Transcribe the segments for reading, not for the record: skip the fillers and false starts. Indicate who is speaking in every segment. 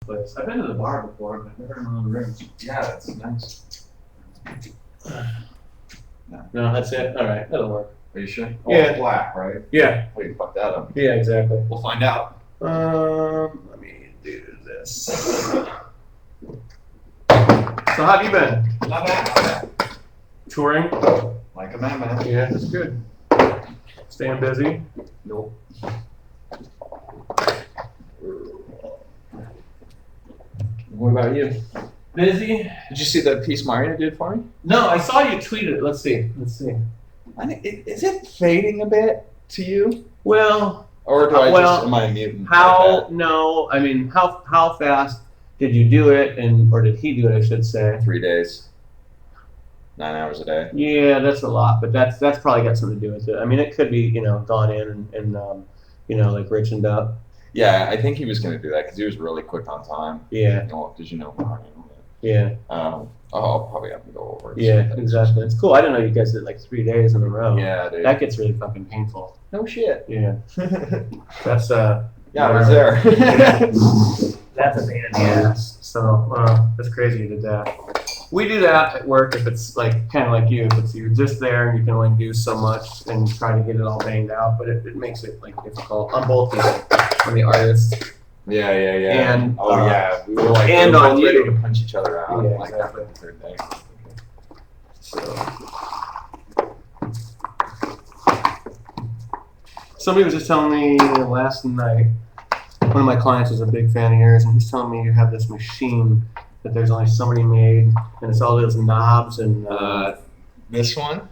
Speaker 1: place. I've been to the bar before, but I've never been on the rooms.
Speaker 2: Yeah, that's nice.
Speaker 1: No, that's it. All right, that'll work.
Speaker 2: Are you sure?
Speaker 1: Yeah.
Speaker 2: It's black, right?
Speaker 1: Yeah.
Speaker 2: Oh, you fucked that up.
Speaker 1: Yeah, exactly.
Speaker 2: We'll find out.
Speaker 1: Let me do this. So how have you been?
Speaker 2: Not bad, not bad.
Speaker 1: Touring?
Speaker 2: Like a man.
Speaker 1: Yeah, that's good. Staying busy?
Speaker 2: Nope.
Speaker 1: What about you? Busy?
Speaker 2: Did you see the piece Mario did for me?
Speaker 1: No, I saw you tweet it. Let's see.
Speaker 2: I think is it fading a bit to you,
Speaker 1: Well,
Speaker 2: or do am I a mutant?
Speaker 1: No, I mean, how fast did you do it, or did he do it, I should say?
Speaker 2: 3 days, 9 hours a day.
Speaker 1: Yeah, that's a lot, but that's probably got something to do with it. I mean, it could be, gone in and like richened up.
Speaker 2: Yeah, I think he was going to do that because he was really quick on time.
Speaker 1: Yeah.
Speaker 2: Because Mario.
Speaker 1: Yeah.
Speaker 2: I'll probably have to go over it.
Speaker 1: Yeah, exactly. It's cool. I didn't know you guys did like 3 days in a row.
Speaker 2: Yeah, dude.
Speaker 1: That gets really fucking painful.
Speaker 2: No shit.
Speaker 1: Yeah. That's
Speaker 2: Yeah, I was there.
Speaker 1: That's a pain in the ass. So that's crazy you did that. We do that at work if it's like kind of like you. If it's you're just there and you can only do so much and try to get it all banged out, but it makes it like difficult on both people, on the artists.
Speaker 2: Yeah.
Speaker 1: And
Speaker 2: we were like
Speaker 1: and on
Speaker 2: ready
Speaker 1: you
Speaker 2: to punch each other out.
Speaker 1: Yeah,
Speaker 2: like
Speaker 1: exactly.
Speaker 2: After the third day.
Speaker 1: Somebody was just telling me last night. One of my clients was a big fan of yours, and he's telling me you have this machine that there's only so many made, and it's all those knobs and.
Speaker 2: This one?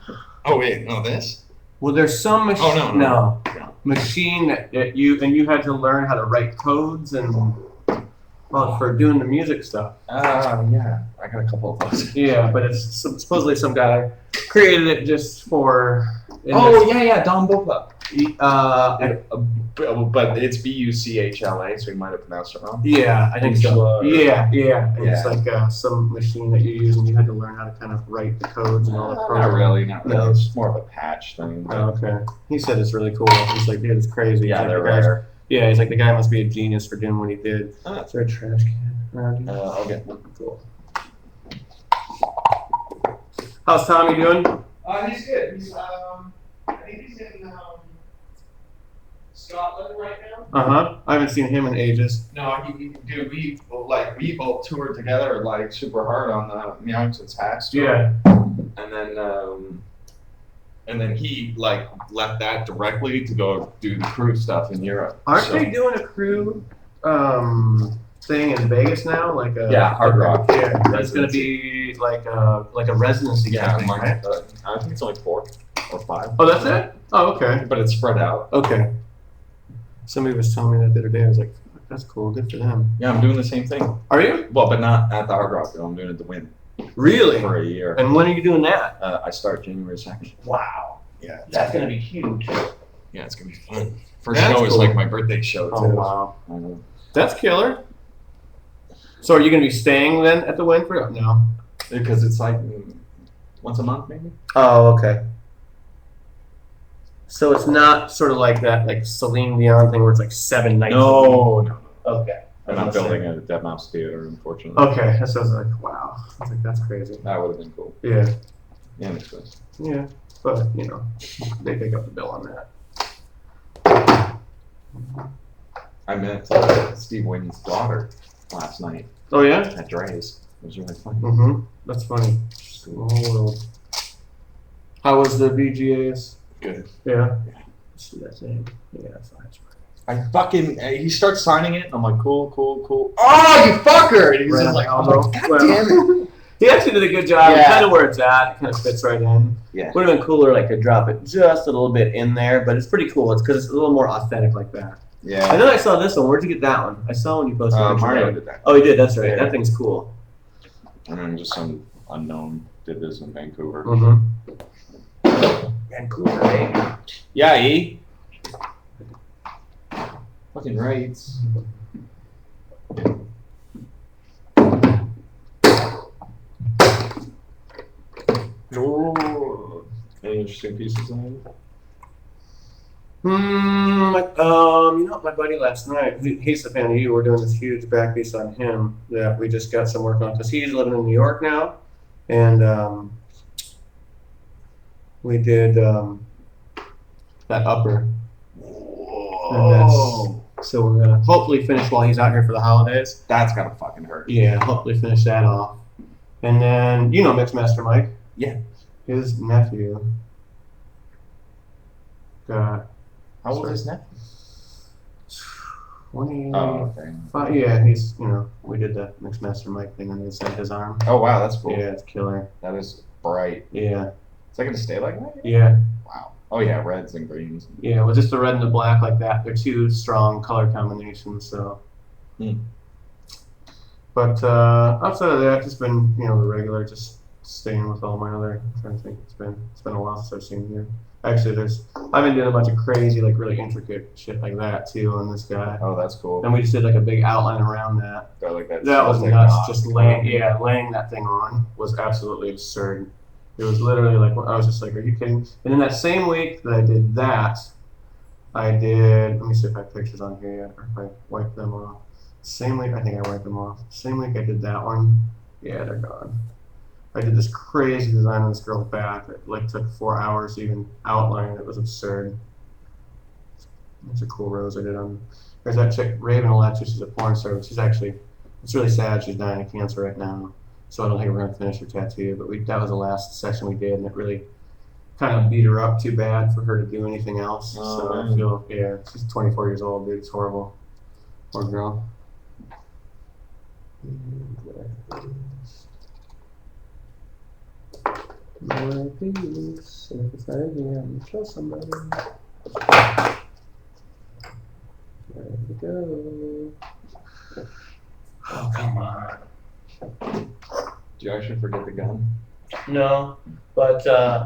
Speaker 2: Oh wait, no, this?
Speaker 1: Well, there's some machine.
Speaker 2: Oh no.
Speaker 1: Machine that you had to learn how to write codes and for doing the music stuff.
Speaker 2: Yeah, I got a couple of those.
Speaker 1: Yeah, but it's supposedly some guy created it just for.
Speaker 2: Don Bopa.
Speaker 1: Uh,
Speaker 2: But it's Buchla, so you might have pronounced it wrong.
Speaker 1: Yeah, I think so. Yeah. And
Speaker 2: Yeah.
Speaker 1: it's like some machine that you use, and you had to learn how to kind of write the codes and all the programs.
Speaker 2: Not really.
Speaker 1: No.
Speaker 2: It's more of a patch thing.
Speaker 1: Oh, okay. He said it's really cool. He's like, dude, it's crazy.
Speaker 2: Yeah,
Speaker 1: He's
Speaker 2: they're
Speaker 1: like,
Speaker 2: rare.
Speaker 1: Yeah, he's like, the guy must be a genius for doing what he did.
Speaker 2: Ah.
Speaker 1: Is there a trash can around you?
Speaker 2: I'll get one.
Speaker 1: Cool. How's Tommy doing?
Speaker 3: He's good. I think he's in Scotland right now.
Speaker 1: I haven't seen him in ages.
Speaker 2: No, dude, we both toured together like super hard on the Meowington's Hacks tour.
Speaker 1: Yeah.
Speaker 2: And then he like left that directly to go do the crew stuff in Europe.
Speaker 1: Aren't they doing a crew thing in Vegas now? Like
Speaker 2: Hard Rock.
Speaker 1: Yeah, that's gonna be like a residency
Speaker 2: Yeah,
Speaker 1: thing, right?
Speaker 2: I think it's only 4 or 5.
Speaker 1: Oh, that's it? Oh, okay.
Speaker 2: But it's spread out.
Speaker 1: Okay. Somebody was telling me that the other day. I was like, that's cool. Good for them.
Speaker 2: Yeah, I'm doing the same thing.
Speaker 1: Are you?
Speaker 2: Well, but not at the Hard Rock. Though. I'm doing it at the Win
Speaker 1: Really?
Speaker 2: for a year.
Speaker 1: And when are you doing that?
Speaker 2: I start January 2nd.
Speaker 1: Wow.
Speaker 2: Yeah.
Speaker 1: That's gonna be huge.
Speaker 2: Yeah, it's gonna be fun. First
Speaker 1: That's
Speaker 2: show is
Speaker 1: cool.
Speaker 2: like my birthday show too.
Speaker 1: Oh wow.
Speaker 2: I know.
Speaker 1: That's killer. So are you gonna be staying then at the Win for no?
Speaker 2: Because it's like once a month maybe.
Speaker 1: Oh, okay. So it's not sort of like that, like Celine Dion thing where it's like 7 nights.
Speaker 2: No.
Speaker 1: Okay.
Speaker 2: I'm not building a Deadmau5 theater, unfortunately.
Speaker 1: Okay, that sounds like wow. I was like, that's crazy.
Speaker 2: That would have been cool.
Speaker 1: Yeah.
Speaker 2: Yeah, makes sense.
Speaker 1: Yeah, but they pick up the bill on that.
Speaker 2: I met Steve Wynn's daughter last night
Speaker 1: Oh yeah.
Speaker 2: at Dre's. It was really fun.
Speaker 1: Mm-hmm. That's funny. Small world. How was the VGAs?
Speaker 2: Good.
Speaker 1: Yeah. Let's see that thing. Yeah, that's fine.
Speaker 2: I fucking he starts signing it. And I'm like, cool. Oh, you fucker! And he's
Speaker 1: Right
Speaker 2: just
Speaker 1: on
Speaker 2: like,
Speaker 1: the
Speaker 2: I'm
Speaker 1: elbow.
Speaker 2: like, God damn it!
Speaker 1: He actually did a good job.
Speaker 2: Yeah.
Speaker 1: Kind of where it's at. It kind of fits right in.
Speaker 2: Yeah.
Speaker 1: Would have been cooler like to drop it just a little bit in there, but it's pretty cool. It's because it's a little more authentic like that.
Speaker 2: Yeah.
Speaker 1: And then I saw this one. Where'd you get that one? I saw when you posted it.
Speaker 2: Mario did that.
Speaker 1: Oh, he did. That's right.
Speaker 2: Yeah.
Speaker 1: That thing's cool.
Speaker 2: And then just some unknown did this in Vancouver.
Speaker 1: Mm-hmm. Vancouver, baby.
Speaker 2: Yeah, fucking rights.
Speaker 1: Ooh.
Speaker 2: Any interesting pieces on it?
Speaker 1: You know, my buddy last night, he's a fan of you. We're doing this huge back piece on him that we just got some work on because he's living in New York now, and we did that upper.
Speaker 2: Whoa.
Speaker 1: So we're gonna hopefully finish while he's out here for the holidays.
Speaker 2: That's gotta fucking hurt.
Speaker 1: Yeah, hopefully finish that off. And then you know Mixmaster Mike.
Speaker 2: Yeah.
Speaker 1: His nephew got
Speaker 2: How old is his nephew?
Speaker 1: 25.
Speaker 2: Oh, okay.
Speaker 1: Yeah, he's we did the Mixmaster Mike thing and they sent his arm.
Speaker 2: Oh wow, that's cool.
Speaker 1: Yeah, it's killer.
Speaker 2: That is bright.
Speaker 1: Yeah.
Speaker 2: Is that gonna stay like that?
Speaker 1: Yeah.
Speaker 2: Wow. Oh yeah, reds and greens.
Speaker 1: Yeah, well, just the red and the black like that. They're two strong color combinations. So. But outside of that, just been the regular, just staying with all my other. I'm trying to think, it's been a while since I've seen you. Actually, I've been doing a bunch of crazy, like really intricate shit like that too on this guy.
Speaker 2: Oh, that's cool.
Speaker 1: And we just did like a big outline around that.
Speaker 2: Got like that.
Speaker 1: That was
Speaker 2: Celtic
Speaker 1: nuts.
Speaker 2: knot.
Speaker 1: Just laying that thing on was absolutely absurd. It was literally like I was just like, are you kidding? And in that same week that I did that, I did. Let me see if I have pictures on here yet, or if I wiped them off. Same week, I think I wiped them off. Same week I did that one. Yeah, they're gone. I did this crazy design on this girl's back. It like took 4 hours to even outline. It was absurd. It's a cool rose I did on. There's that chick, Raven Electra. She's a porn star. She's actually, it's really sad. She's dying of cancer right now. So I don't think we're gonna finish her tattoo. But that was the last session we did, and it really kind of beat her up too bad for her to do anything else.
Speaker 2: Oh,
Speaker 1: so
Speaker 2: man.
Speaker 1: I feel, yeah, she's 24 years old, dude. It's horrible. Poor girl. More things. If it's not in here, I'm gonna kill somebody. There we go. Oh, come on.
Speaker 2: Did you actually forget the gun?
Speaker 1: No, but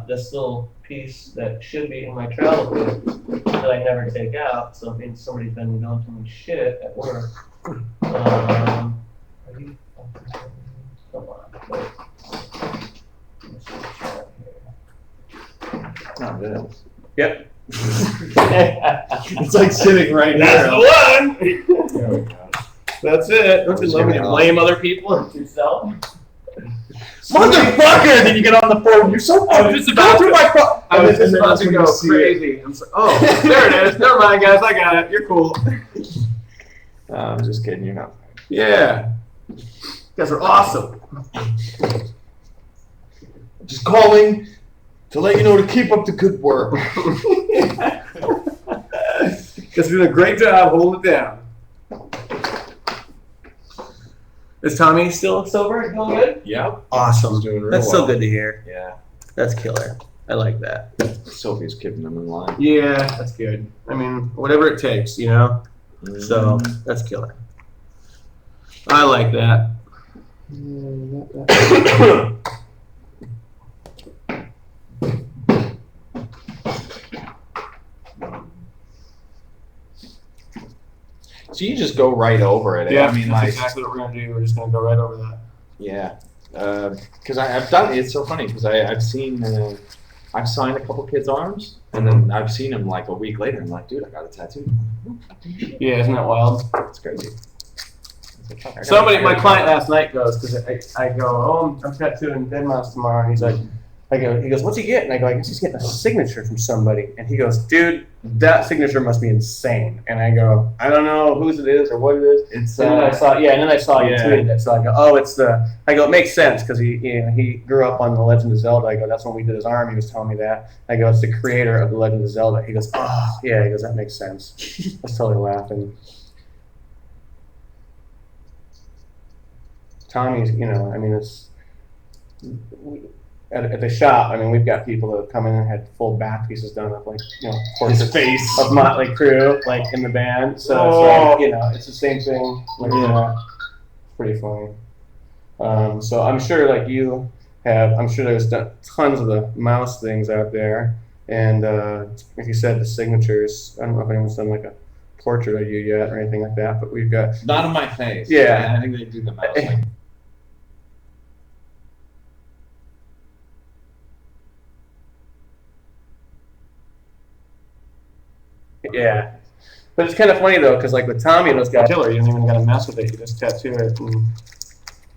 Speaker 1: this little piece that should be in my travel kit that I never take out, so it means somebody's been going through me shit at work. Are you fucking come on, wait. Let's see what's right here.
Speaker 2: No, it is.
Speaker 1: Yep.
Speaker 2: It's like sitting right
Speaker 1: That's
Speaker 2: here.
Speaker 1: the one!
Speaker 2: There we go.
Speaker 1: That's it. Don't you love me to
Speaker 2: Just
Speaker 1: blame other people and yourself?
Speaker 2: Motherfucker! Then you get on the phone. You're so.
Speaker 1: I was just about
Speaker 2: through
Speaker 1: to-
Speaker 2: my phone.
Speaker 1: I was just about
Speaker 2: that's
Speaker 1: to
Speaker 2: when
Speaker 1: go
Speaker 2: you see it.
Speaker 1: crazy. I'm so, oh, there it is. Never mind, guys. I got it. You're cool.
Speaker 2: I'm just kidding. You're not.
Speaker 1: Yeah. You guys are awesome.
Speaker 2: Just calling to let you know to keep up the good work.
Speaker 1: Guys are doing a great job holding it down. Is Tommy still sober? Doing good?
Speaker 2: Yeah.
Speaker 1: Awesome.
Speaker 2: He's doing real
Speaker 1: That's so
Speaker 2: well.
Speaker 1: good to hear.
Speaker 2: Yeah.
Speaker 1: That's killer. I like that.
Speaker 2: Sophie's keeping them in line.
Speaker 1: Yeah, that's good. I mean, whatever it takes, you know? So, that's killer. I like that.
Speaker 2: So you just go right over it.
Speaker 1: Yeah,
Speaker 2: I mean,
Speaker 1: that's
Speaker 2: like,
Speaker 1: exactly what we're going to do. We're just going to go right over that.
Speaker 2: yeah. Because I've done it. It's so funny because I've seen, I've signed a couple kids' arms, and then I've seen them like a week later. I'm like, dude, I got a tattoo.
Speaker 1: Yeah, isn't that wild?
Speaker 2: It's crazy.
Speaker 1: Somebody, my client last night goes, because I go, oh, I'm tattooing Deadmau5 tomorrow, and he's like, he goes, what's he getting? I go, I guess he's getting a signature from somebody. And he goes, dude, that signature must be insane. And I go, I don't know whose it is or what it is.
Speaker 2: It's
Speaker 1: And then I saw, you tweeted it. So I go, oh, it makes sense because he grew up on The Legend of Zelda. I go, that's when we did his arm. He was telling me that. I go, it's the creator of The Legend of Zelda. He goes, oh, yeah. He goes, that makes sense. I was totally laughing. Tommy's, I mean, it's at the shop. I mean, we've got people that have come in and had full back pieces done of like, portraits
Speaker 2: face.
Speaker 1: of Motley Crue, like in the band. So it's like, it's the same thing. Like, pretty funny. So I'm sure, like you have, I'm sure there's tons of the mouse things out there. And like you said, the signatures. I don't know if anyone's done like a portrait of you yet or anything like that, but we've got.
Speaker 2: Not on my face.
Speaker 1: Yeah.
Speaker 2: I think they do the mouse. Like,
Speaker 1: Yeah. But it's kind of funny though, because like with Tommy and those guys, killer, you don't even gotta mess with it. You just tattoo it, and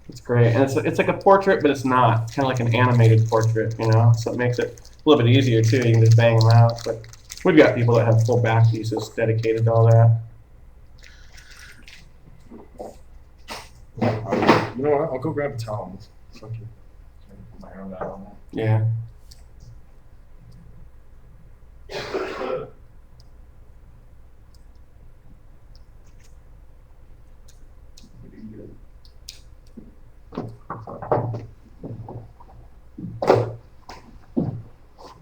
Speaker 1: it's great. And it's like a portrait, but it's not. It's kind of like an animated portrait, you know. So it makes it a little bit easier too. You can just bang them out. But we've got people that have full back pieces dedicated to all that.
Speaker 2: You know what? I'll go grab a towel. Fuck you. Put my hand out on that.
Speaker 1: Yeah.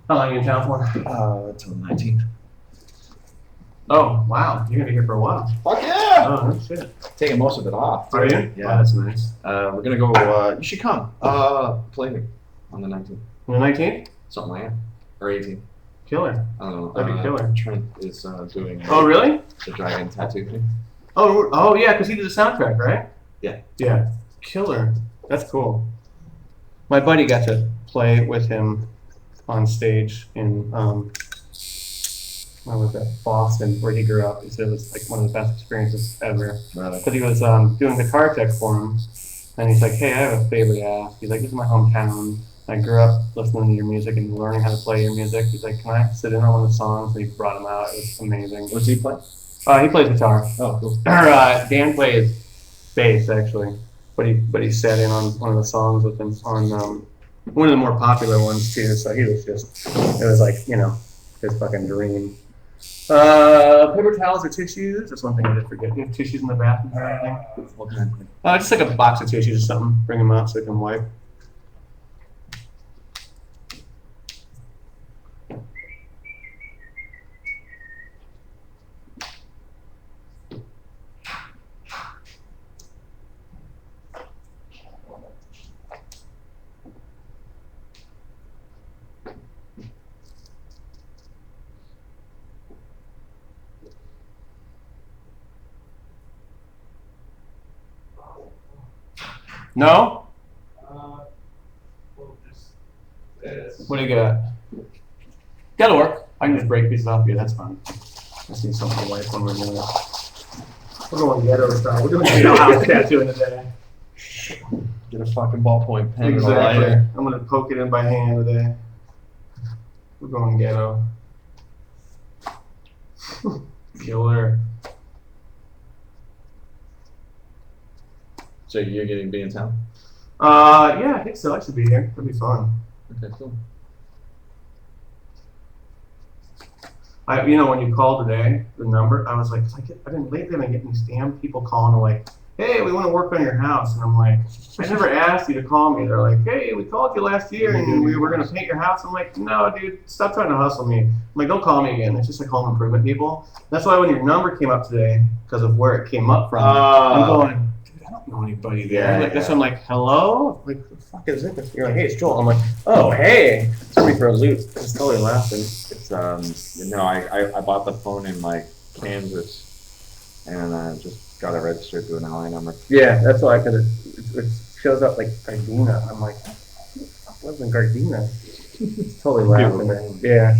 Speaker 1: How long are you in town for?
Speaker 2: Until the 19th.
Speaker 1: Oh, wow. You're gonna be here for a while.
Speaker 2: Fuck yeah!
Speaker 1: Oh, no shit.
Speaker 2: Taking most of it off.
Speaker 1: Are you?
Speaker 2: Yeah.
Speaker 1: Oh, that's nice.
Speaker 2: We're gonna go, you should come. Play me on the 19th.
Speaker 1: On the 19th?
Speaker 2: Something like that. Or 18th.
Speaker 1: Killer.
Speaker 2: I don't know.
Speaker 1: That'd be killer.
Speaker 2: Trent is doing
Speaker 1: Oh, really?
Speaker 2: the dragon tattoo thing.
Speaker 1: Oh, yeah, because he did a soundtrack, right?
Speaker 2: Yeah.
Speaker 1: Yeah. Killer. That's cool. My buddy got to play with him on stage in, where was that? Boston, where he grew up. He said it was like one of the best experiences ever.
Speaker 2: Really?
Speaker 1: Because he was doing guitar tech for him, and he's like, "Hey, I have a favorite act." He's like, "This is my hometown. I grew up listening to your music and learning how to play your music." He's like, "Can I sit in on one of the songs?" And he brought him out. It was amazing.
Speaker 2: What does he play?
Speaker 1: He plays guitar.
Speaker 2: Oh, cool.
Speaker 1: Dan plays bass actually, but he sat in on one of the songs with him on one of the more popular ones too. So he was just, it was like, you know, his fucking dream. Paper towels or tissues? That's one thing I did forget. You have tissues in the bathroom or anything?
Speaker 2: What kind of thing?
Speaker 1: Just like a box of tissues or something. Bring them out so we can wipe. No? What do you got? That'll work. I can just break pieces off you. That's fine. Just need something to wipe when we're doing it. We're going ghetto style. We're doing ghetto house tattooing today.
Speaker 2: Get a fucking ballpoint pen and a
Speaker 1: Exactly.
Speaker 2: lighter.
Speaker 1: I'm gonna poke it in by hand today. We're going ghetto. Killer.
Speaker 2: So you're getting to be in town?
Speaker 1: Yeah, I think so. I should be here. It'll be fun.
Speaker 2: Okay, cool.
Speaker 1: You know, when you called today, the number, I was like, I've been getting these damn people calling and like, "Hey, we want to work on your house," and I'm like, I never asked you to call me. They're like, "Hey, we called you last year and we were gonna paint your house." I'm like, "No, dude, stop trying to hustle me." I'm like, "Don't call me again." It's just like home improvement people. That's why when your number came up today, because of where it came up from, I'm going, "Dude, I don't know anybody there."
Speaker 2: Yeah,
Speaker 1: Like that's why I'm like, "Hello?" Like, what the fuck is it? You're like, "Hey, it's Joel." I'm like, "Oh, hey." Threw me for a loop. Just totally laughing.
Speaker 2: It's you know, I bought the phone in like Kansas, and just got it registered to an LA number.
Speaker 1: Yeah, that's why, because it shows up like Gardena. I'm like, who the fuck lives in Gardena? It's totally laughing at it. Yeah.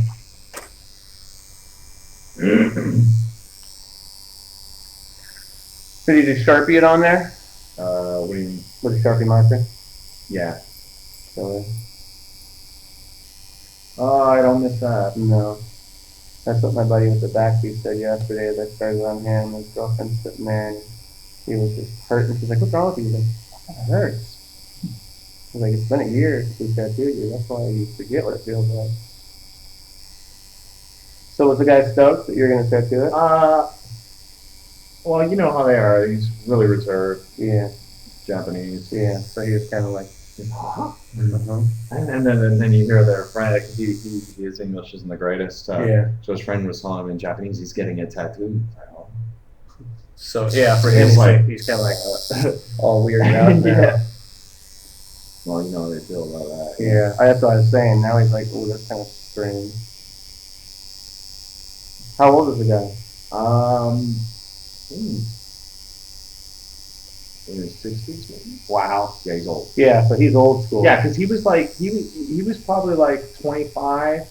Speaker 1: Did you just Sharpie it on there?
Speaker 2: What do you mean?
Speaker 1: With a Sharpie marker?
Speaker 2: Yeah.
Speaker 1: So,
Speaker 2: Oh, I don't miss that.
Speaker 1: no. That's what my buddy with the back piece said yesterday as I started on him. His girlfriend's sitting there and he was just hurting. She's like, "What's wrong with you?" He's like, "It hurts." He's like, "It's been a year since I tattooed you. That's why you forget what it feels like." So was the guy stoked that you were going to tattoo it?
Speaker 2: Well, you know how they are. He's really reserved,
Speaker 1: Yeah,
Speaker 2: Japanese.
Speaker 1: yeah. So he was kind of like,
Speaker 2: And then you hear their friend, because his English isn't the greatest.
Speaker 1: yeah.
Speaker 2: So his friend was telling him in Japanese he's getting a tattoo.
Speaker 1: So yeah, for him, he's kind of like all weirded out now.
Speaker 2: Yeah. Well, you know how they feel about that.
Speaker 1: Yeah, that's what I was saying. Now he's like, "Oh, that's kind of strange." How old is the guy?
Speaker 2: In his 60s, maybe.
Speaker 1: Wow.
Speaker 2: Yeah, he's old.
Speaker 1: Yeah, so he's old school.
Speaker 2: Yeah, because he was like he was probably like 25,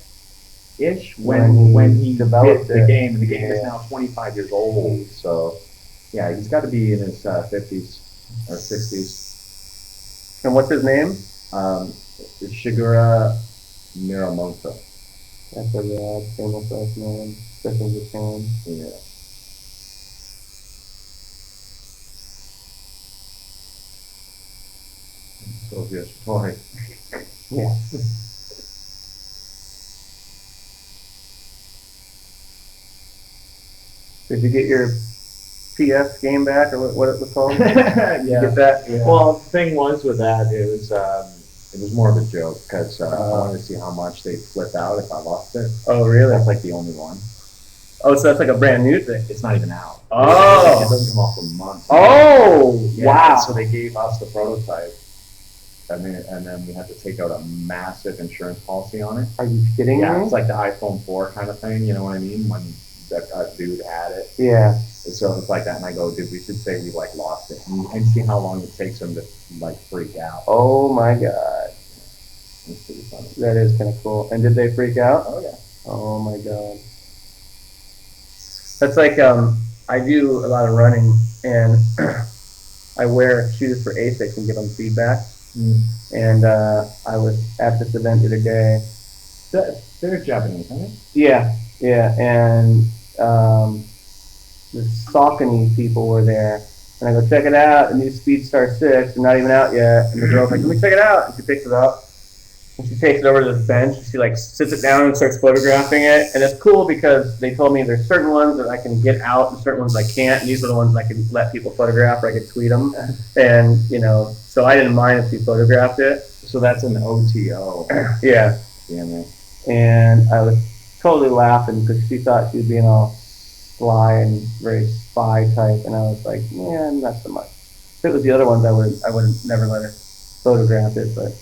Speaker 2: ish
Speaker 4: When
Speaker 2: when
Speaker 4: he
Speaker 2: he
Speaker 4: developed
Speaker 2: did the
Speaker 4: it.
Speaker 2: game, and the game is
Speaker 4: Yeah.
Speaker 2: now 25 years old. So yeah, he's got to be in his 50s or 60s.
Speaker 4: And what's his name?
Speaker 2: Shigeru Miyamoto.
Speaker 4: That's a famous last name. Especially in Japan.
Speaker 2: Yeah. Soviet toy.
Speaker 4: Yeah. Did you get your PS game back, or what it was called? Did you
Speaker 2: Yeah.
Speaker 4: get that? Yeah.
Speaker 2: Well, the thing was with that, it was more of a joke because I wanted to see how much they'd flip out if I lost it.
Speaker 4: Oh, really?
Speaker 2: That's like the only one.
Speaker 4: Oh, so that's like a brand new thing.
Speaker 2: It's not even out.
Speaker 4: Oh.
Speaker 2: It doesn't come out for months.
Speaker 4: Oh,
Speaker 2: Yeah,
Speaker 4: wow.
Speaker 2: So they gave us the prototype. And then we had to take out a massive insurance policy on it.
Speaker 4: Are you kidding
Speaker 2: Yeah,
Speaker 4: me?
Speaker 2: it's like the iPhone 4 kind of thing, you know what I mean? When a dude had it.
Speaker 4: Yeah.
Speaker 2: So it's like that, and I go, dude, we should say we like lost it, and see how long it takes him to like freak out.
Speaker 4: Oh my God.
Speaker 2: It's pretty funny.
Speaker 4: That is kind of cool. And did they freak out?
Speaker 2: Oh yeah.
Speaker 4: Oh my God. That's like I do a lot of running, and I wear shoes for ASICs and give them feedback. And I was at this event the other day.
Speaker 2: They're Japanese, aren't they?
Speaker 4: Yeah, yeah, and the Saucony people were there, and I go, check it out, the new Speedstar 6, they're not even out yet, and the girl's like, let me check it out, and she picks it up, and she takes it over to this bench, and she like sits it down and starts photographing it, and it's cool because they told me there's certain ones that I can get out, and certain ones I can't, and these are the ones I can let people photograph, or I can tweet them, and, you know, so I didn't mind if she photographed it.
Speaker 2: So that's an OTO.
Speaker 4: Yeah.
Speaker 2: Yeah, man.
Speaker 4: And I was totally laughing because she thought she was being all sly and very spy type, and I was like, yeah, not so much. If it was the other ones, I would have never let her photograph it, but.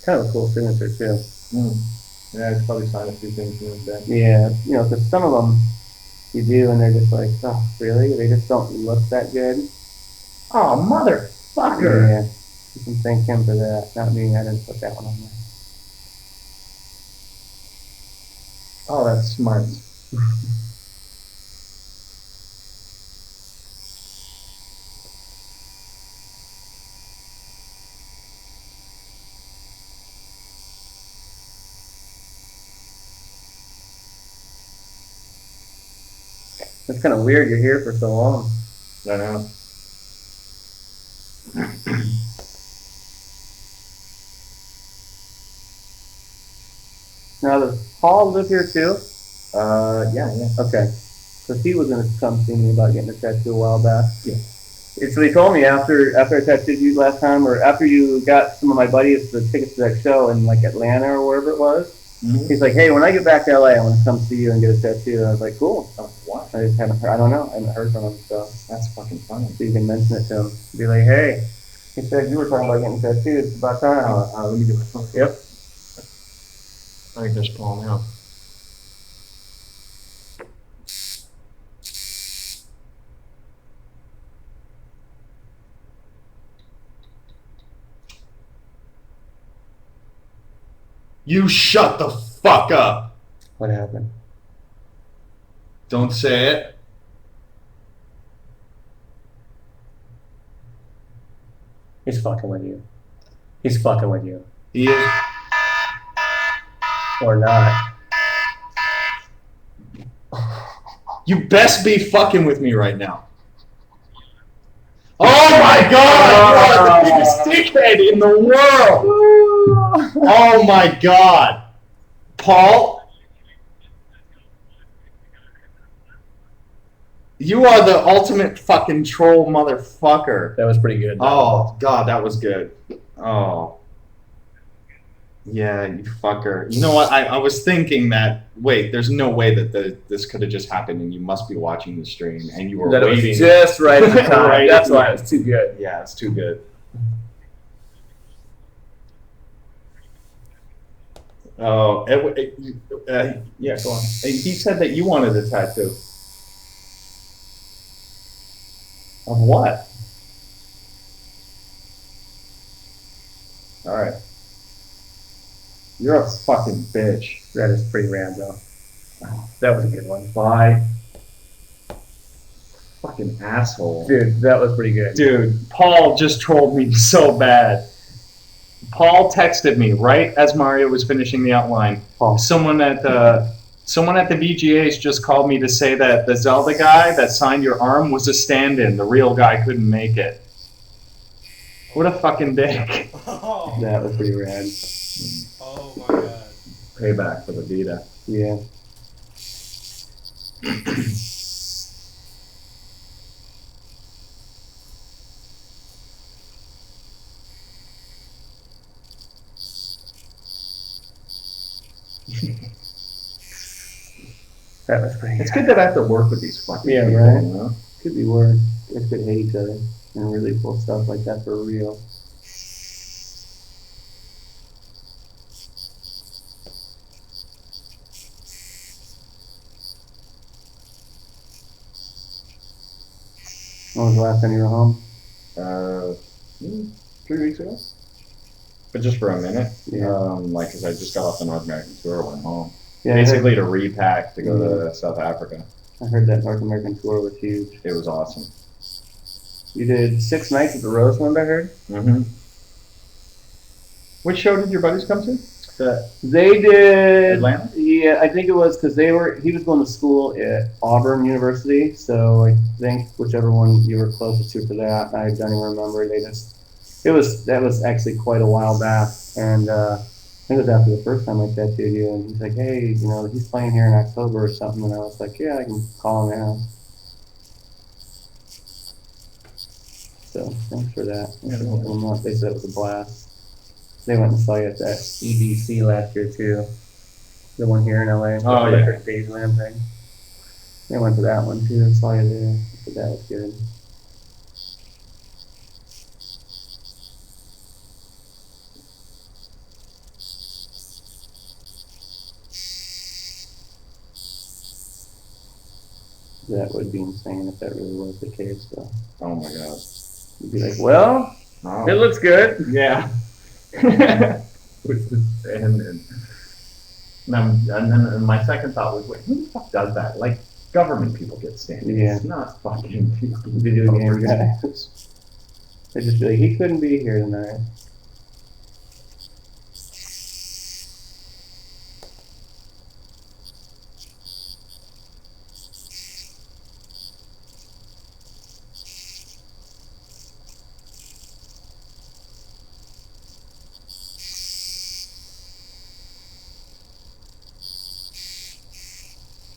Speaker 4: Kind of a cool signature too.
Speaker 2: Yeah, I'd probably sign a few things in that.
Speaker 4: Yeah, you know, because some of them you do, and they're just like, oh, really? They just don't look that good.
Speaker 2: Oh, motherfucker!
Speaker 4: Yeah, you can thank him for that. Not me. I didn't put that one on there.
Speaker 2: Oh, that's smart.
Speaker 4: It's kind of weird. You're here for so long.
Speaker 2: I know.
Speaker 4: Now, does Paul live here too?
Speaker 2: Yeah.
Speaker 4: Okay. So he was going to come see me about getting a tattoo a while back.
Speaker 2: Yeah.
Speaker 4: And so he told me after I tattooed you last time, or after you got some of my buddies the tickets to that show in like Atlanta or wherever it was, he's like, hey, when I get back to LA, I want to come see you and get a tattoo. And I was like, cool.
Speaker 2: Oh, what?
Speaker 4: I just haven't heard. I don't know. I haven't heard from him. So
Speaker 2: That's fucking funny.
Speaker 4: you can mention it to him. Be like, hey, he said you were talking about getting tattooed. It's about time.
Speaker 2: Let me get my phone.
Speaker 4: Yep.
Speaker 2: I think there's Paul now. You shut the fuck up.
Speaker 4: What happened?
Speaker 2: Don't say it.
Speaker 4: He's fucking with you. He's fucking with you.
Speaker 2: He is.
Speaker 4: Or not.
Speaker 2: You best be fucking with me right now. Oh my god! You are the biggest dickhead in the world! Oh my god! Paul? You are the ultimate fucking troll motherfucker.
Speaker 4: That was pretty good.
Speaker 2: Oh god, that was good. Oh. Yeah, you fucker. You know what? I was thinking that, wait, there's no way that this could have just happened and you must be watching the stream and you were
Speaker 4: That it
Speaker 2: waiting.
Speaker 4: was just right at the time.
Speaker 2: Right.
Speaker 4: That's why it was too good.
Speaker 2: Yeah, it's too good. Oh, yeah, go on. He said that you wanted a tattoo. Of what? Alright. You're a fucking bitch.
Speaker 4: That is pretty rad, though. That was a good one. Bye.
Speaker 2: Fucking asshole.
Speaker 4: Dude, that was pretty good.
Speaker 2: Dude, Paul just trolled me so bad. Paul texted me right as Mario was finishing the outline.
Speaker 4: Paul.
Speaker 2: Someone at the VGAs just called me to say that the Zelda guy that signed your arm was a stand-in. The real guy couldn't make it. What a fucking dick.
Speaker 5: Oh,
Speaker 4: That was pretty rad.
Speaker 5: oh my god.
Speaker 2: Payback for the Vita.
Speaker 4: Yeah. That was pretty
Speaker 2: It's good that I have to work with these fucking
Speaker 4: Yeah,
Speaker 2: people,
Speaker 4: right.
Speaker 2: you know?
Speaker 4: Could be worse. They could hate each other and really pull stuff like that for real. When was the last time you were home?
Speaker 2: 3 weeks ago. But just for a minute.
Speaker 4: Yeah.
Speaker 2: Like, cause I just got off the North American tour, went home.
Speaker 4: Yeah,
Speaker 2: Basically to repack to go to South Africa.
Speaker 4: I heard that North American tour was huge.
Speaker 2: It was awesome.
Speaker 4: You did 6 nights at the Roseland, I heard?
Speaker 2: Mm-hmm. Which show did your buddies come to?
Speaker 4: They did.
Speaker 2: Atlanta?
Speaker 4: Yeah, I think it was because he was going to school at Auburn University, so I think whichever one you were closest to for that, I don't even remember. That was actually quite a while back, and I think it was after the first time I tattooed you, and he's like, hey, he's playing here in October or something, and I was like, yeah, I can call him now. So thanks for that. Thanks for helping them out. They said it was a blast. They went and saw you at that EDC last year too. The one here in LA.
Speaker 2: Oh,
Speaker 4: the
Speaker 2: yeah.
Speaker 4: Dageland thing. They went to that one too and saw you there. So that was good. That would be insane if that really was the case, though.
Speaker 2: Oh my god.
Speaker 4: You'd be like, well,
Speaker 2: Oh.
Speaker 4: it looks good.
Speaker 2: Yeah. and then my second thought was, wait, who the fuck does that? Like, government people get standing.
Speaker 4: Yeah.
Speaker 2: It's not fucking
Speaker 4: Video game guys. They just be like, he couldn't be here tonight.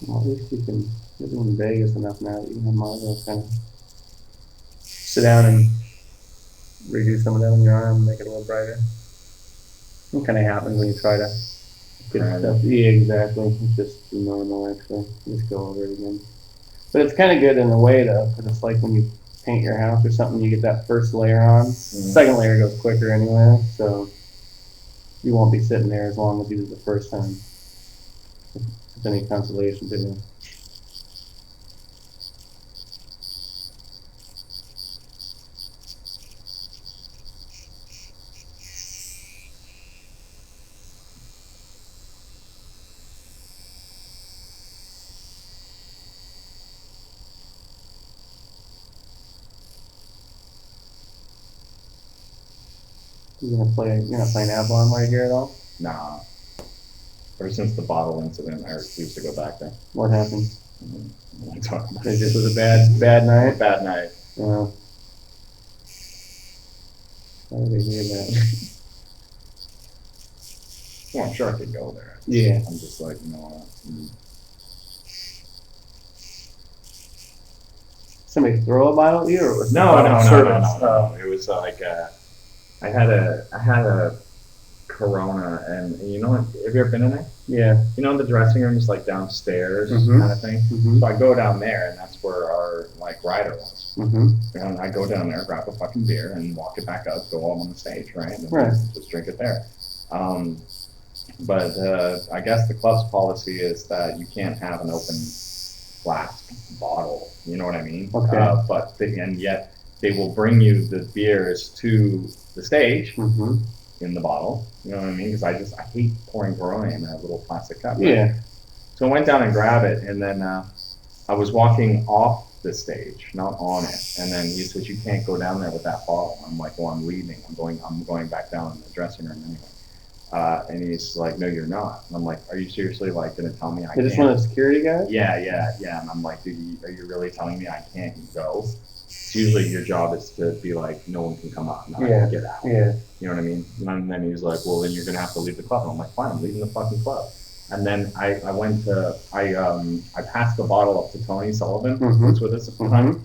Speaker 4: Well, at least you can live in Vegas enough now that you can have Mario kind of sit down and redo some of that on your arm, make it a little brighter. It kind of happens when you try to get
Speaker 2: Right.
Speaker 4: stuff. Yeah, exactly. It's just normal, actually. You just go over it again. But it's kind of good in a way, though, because it's like when you paint your house or something, you get that first layer on. Second layer goes quicker anyway, so you won't be sitting there as long as you did the first time. If it's any consolation to you. You're not playing Avalon while you're here at all?
Speaker 2: Nah. Ever since the bottle incident, I refuse to go back there.
Speaker 4: What happened?
Speaker 2: I don't talk about
Speaker 4: It just was a bad night?
Speaker 2: Bad night.
Speaker 4: Yeah. How did I hear that?
Speaker 2: Well, I'm sure I could go there.
Speaker 4: Yeah.
Speaker 2: I'm just like, you know what?
Speaker 4: Somebody throw a bottle at you, or was
Speaker 2: No.
Speaker 4: Oh.
Speaker 2: It was like I had a Corona, and you know what? Have you ever been in there?
Speaker 4: Yeah.
Speaker 2: You know, the dressing room is like downstairs,
Speaker 4: Mhm.
Speaker 2: kind of thing.
Speaker 4: Mhm.
Speaker 2: So I go down there, and that's where our like rider was.
Speaker 4: Mhm.
Speaker 2: And I go down there, grab a fucking beer, and walk it back up, go on the stage, right? And
Speaker 4: Right.
Speaker 2: just drink it there. But I guess the club's policy is that you can't have an open flask bottle. You know what I mean?
Speaker 4: Okay.
Speaker 2: And yet they will bring you the beers to the stage in the bottle. You know what I mean? Because I hate pouring Corona in that little plastic cup. Right?
Speaker 4: Yeah.
Speaker 2: So I went down and grabbed it, and then I was walking off the stage, not on it. And then he says, "You can't go down there with that bottle." I'm like, "Well, I'm leaving. I'm going back down in the dressing room anyway." And he's like, "No, you're not." And I'm like, "Are you seriously like going to tell me I can't?"
Speaker 4: Is this one of the security guys?
Speaker 2: Yeah. And I'm like, "Dude, are you really telling me I can't go?" It's usually your job is to be like, "No one can come up, and I can get out."
Speaker 4: Yeah.
Speaker 2: You know what I mean? And then he's like, "Well, then you're gonna have to leave the club." And I'm like, "Fine, I'm leaving the fucking club." And then I passed the bottle up to Tony Sullivan, who's with us at the time.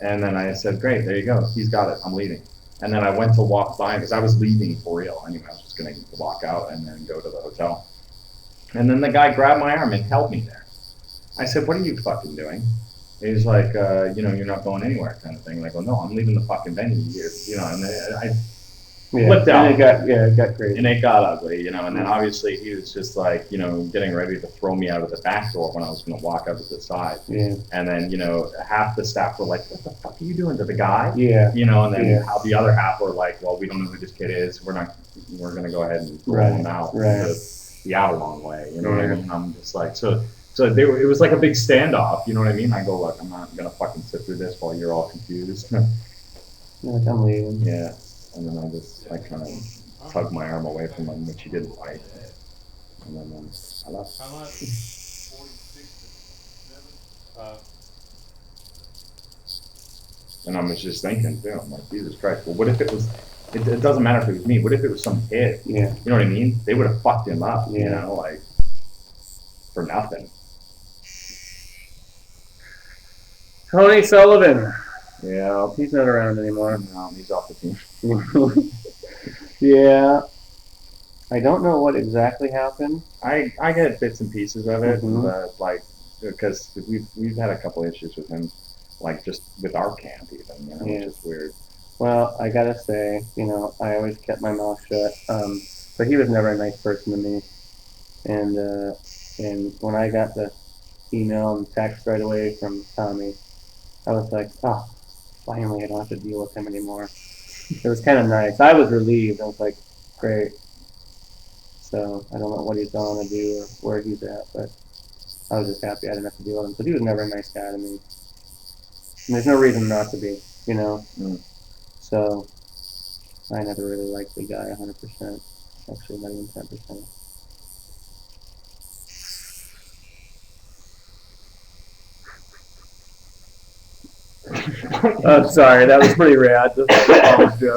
Speaker 2: And then I said, "Great, there you go. He's got it. I'm leaving." And then I went to walk by because I was leaving for real anyway. I was just gonna walk out and then go to the hotel. And then the guy grabbed my arm and held me there. I said, "What are you fucking doing?" And he's like, "You're not going anywhere," kind of thing. And I go, "No, I'm leaving the fucking venue." And I flipped out.
Speaker 4: And it got crazy.
Speaker 2: And it got ugly, and then obviously he was just like, getting ready to throw me out of the back door when I was going to walk out to the side.
Speaker 4: Yeah.
Speaker 2: And then, half the staff were like, "What the fuck are you doing to the guy?"
Speaker 4: Yeah.
Speaker 2: And then how the other half were like, "Well, we don't know who this kid is. We're going to go ahead and throw him out the Avalon way." You know what I mean? I'm just like, so it was like a big standoff. You know what I mean? I go, "Look, I'm not going to fucking sit through this while you're all confused."
Speaker 4: You're like, "I'm leaving."
Speaker 2: Yeah. And then I kind of tugged my arm away from him, which he didn't like. And then I left.
Speaker 5: How much? 46.
Speaker 2: And I was just thinking, too, I'm like, Jesus Christ. Well, what if it was, it doesn't matter if it was me. What if it was some kid?
Speaker 4: Yeah.
Speaker 2: You know what I mean? They would have fucked him up,
Speaker 4: Yeah.
Speaker 2: like, for nothing.
Speaker 4: Tony Sullivan.
Speaker 2: Yeah.
Speaker 4: He's not around anymore.
Speaker 2: No, he's off the team.
Speaker 4: Yeah. I don't know what exactly happened.
Speaker 2: I get bits and pieces of it, but because we've had a couple issues with him, like just with our camp even, which is weird.
Speaker 4: Well, I gotta say, I always kept my mouth shut. But he was never a nice person to me. And when I got the email and text right away from Tommy, I was like, oh, finally I don't have to deal with him anymore. It was kind of nice. I was relieved. I was like, great. So I don't know what he's going to do or where he's at, but I was just happy I didn't have to deal with him. But he was never a nice guy to me. And there's no reason not to be, So I never really liked the guy 100%. Actually, not even 10%. I'm sorry, that was pretty rad.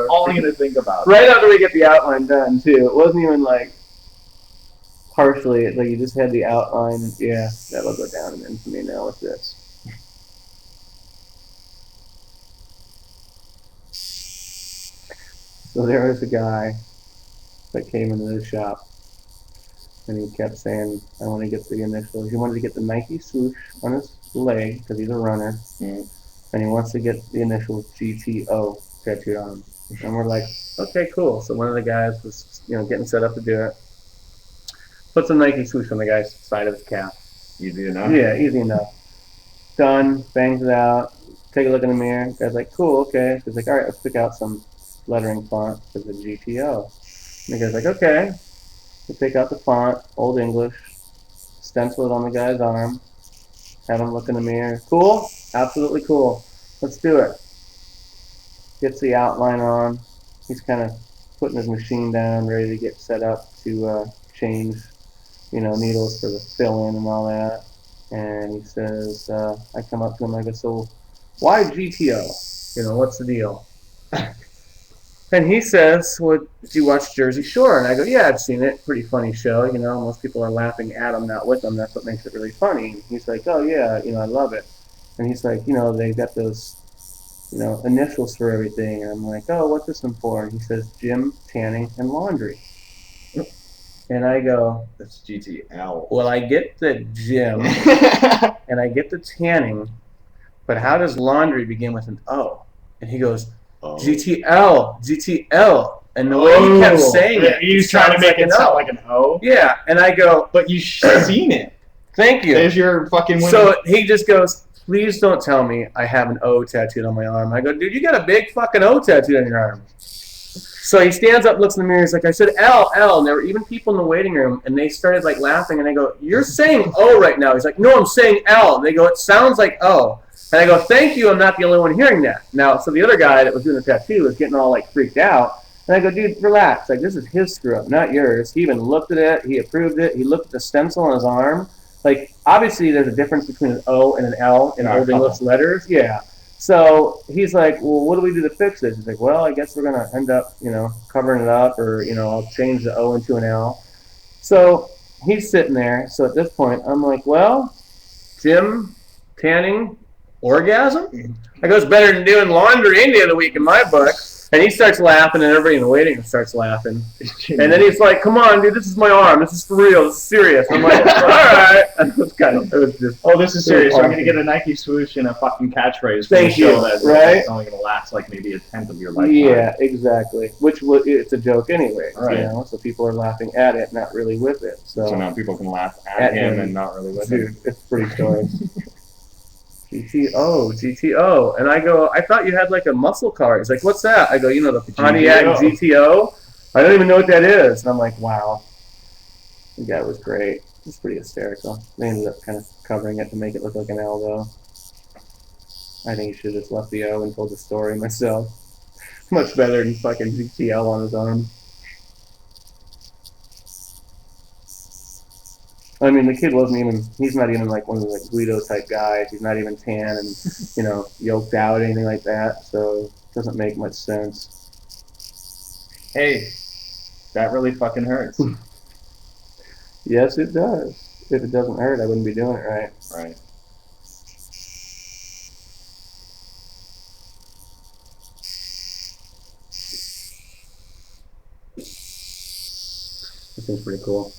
Speaker 2: All I'm gonna think about.
Speaker 4: Right after we get the outline done, too. It wasn't even like partially, like you just had the outline. And, yeah, that'll go down in infamy now with this. So there was a guy that came into the shop, and he kept saying, "I want to get the initials." He wanted to get the Nike swoosh on his leg because he's a runner. And he wants to get the initials GTO tattooed on him. And we're like, okay, cool. So one of the guys was, getting set up to do it. Puts a Nike swoosh on the guy's side of his cap.
Speaker 2: Easy enough?
Speaker 4: Yeah, easy enough. Done, bangs it out, take a look in the mirror. Guy's like, cool, okay. He's like, all right, let's pick out some lettering font for the GTO. And the guy's like, okay. We pick out the font, Old English, stencil it on the guy's arm, have him look in the mirror. Cool? Absolutely cool. Let's do it. Gets the outline on. He's kind of putting his machine down, ready to get set up to change, needles for the fill-in and all that. And he says, I come up to him, I go, so why GTO? What's the deal? And he says, well, did you watch Jersey Shore? And I go, yeah, I've seen it. Pretty funny show. Most people are laughing at him, not with him. That's what makes it really funny. And he's like, oh, yeah, I love it. And he's like, they got those, initials for everything. And I'm like, oh, what's this one for? And he says, gym, tanning, and laundry. And I go,
Speaker 2: that's GTL.
Speaker 4: Well, I get the gym, and I get the tanning, but how does laundry begin with an O? And he goes, GTL, GTL. And the way he kept saying it,
Speaker 2: he was trying to make it sound like an O?
Speaker 4: Yeah, and I go,
Speaker 2: but you should have seen it.
Speaker 4: Thank you.
Speaker 2: There's your fucking winner.
Speaker 4: So he just goes, please don't tell me I have an O tattooed on my arm. I go, dude, you got a big fucking O tattooed on your arm. So he stands up, looks in the mirror, he's like, I said L, L. And there were even people in the waiting room, and they started like laughing, and they go, you're saying O right now. He's like, no, I'm saying L. And they go, it sounds like O. And I go, thank you, I'm not the only one hearing that. Now, so the other guy that was doing the tattoo was getting all like freaked out. And I go, dude, relax. Like, this is his screw up, not yours. He even looked at it, he approved it, he looked at the stencil on his arm. Like, obviously there's a difference between an O and an L in Old English letters. Yeah. So he's like, well, what do we do to fix this? He's like, well, I guess we're going to end up, covering it up, or, I'll change the O into an L. So he's sitting there. So at this point, I'm like, well, Jim Tanning, orgasm? I go, it's better than doing laundry any of the week in my book. And he starts laughing, and everybody in the waiting room starts laughing. And then he's like, come on, dude, this is my arm. This is for real. This is serious. I'm like, all right. And it was just,
Speaker 2: oh, this is serious. I'm going to get a Nike swoosh and a fucking catchphrase.
Speaker 4: Thank you.
Speaker 2: That
Speaker 4: right?
Speaker 2: It's only going to last like maybe a tenth of your lifetime.
Speaker 4: Yeah, exactly. It's a joke anyway.
Speaker 2: Right.
Speaker 4: So people are laughing at it, not really with it. So
Speaker 2: now people can laugh at him and not really with him.
Speaker 4: It's pretty story. GTO. And I go, I thought you had like a muscle car. He's like, what's that? I go, the Pontiac GTO. I don't even know what that is. And I'm like, wow. The guy was great. It was pretty hysterical. They ended up kind of covering it to make it look like an L, though. I think he should have just left the O and told the story myself. Much better than fucking GTL on his arm. I mean, the kid he's not even like one of the like Guido type guys. He's not even tan and, yoked out or anything like that. So it doesn't make much sense.
Speaker 2: Hey, that really fucking hurts.
Speaker 4: Yes, it does. If it doesn't hurt, I wouldn't be doing it right.
Speaker 2: Right.
Speaker 4: This thing's pretty cool.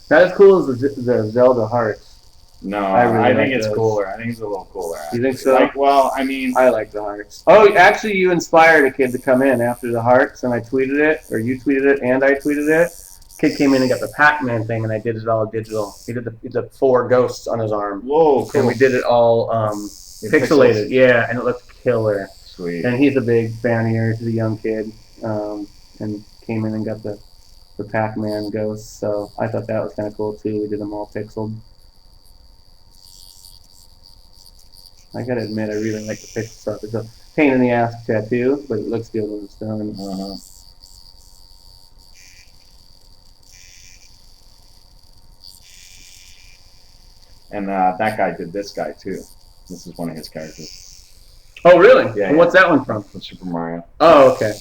Speaker 4: Not as cool as the Zelda hearts.
Speaker 2: No,
Speaker 4: I
Speaker 2: think
Speaker 4: like
Speaker 2: it's
Speaker 4: those.
Speaker 2: cooler. I think it's a little cooler. Actually.
Speaker 4: You think so?
Speaker 2: Like, well, I mean,
Speaker 4: I like the hearts. Oh, actually, you inspired a kid to come in after the hearts, and I tweeted it, or you tweeted it, and I tweeted it. Kid came in and got the Pac-Man thing, and I did it all digital. He did the 4 ghosts on his arm.
Speaker 2: Whoa, cool.
Speaker 4: And we did it all pixelated. Yeah, and it looked killer.
Speaker 2: Sweet.
Speaker 4: And he's a big fan of yours. He's a young kid, and came in and got the Pac-Man ghosts. So I thought that was kind of cool too. We did them all pixeled. I gotta admit, I really like the pixel stuff. It's a pain in the ass tattoo, but it looks good when it's done.
Speaker 2: Uh-huh. And that guy did this guy too. This is one of his characters.
Speaker 4: Oh, really?
Speaker 2: Yeah.
Speaker 4: And what's that one from?
Speaker 2: From Super Mario.
Speaker 4: Oh, okay.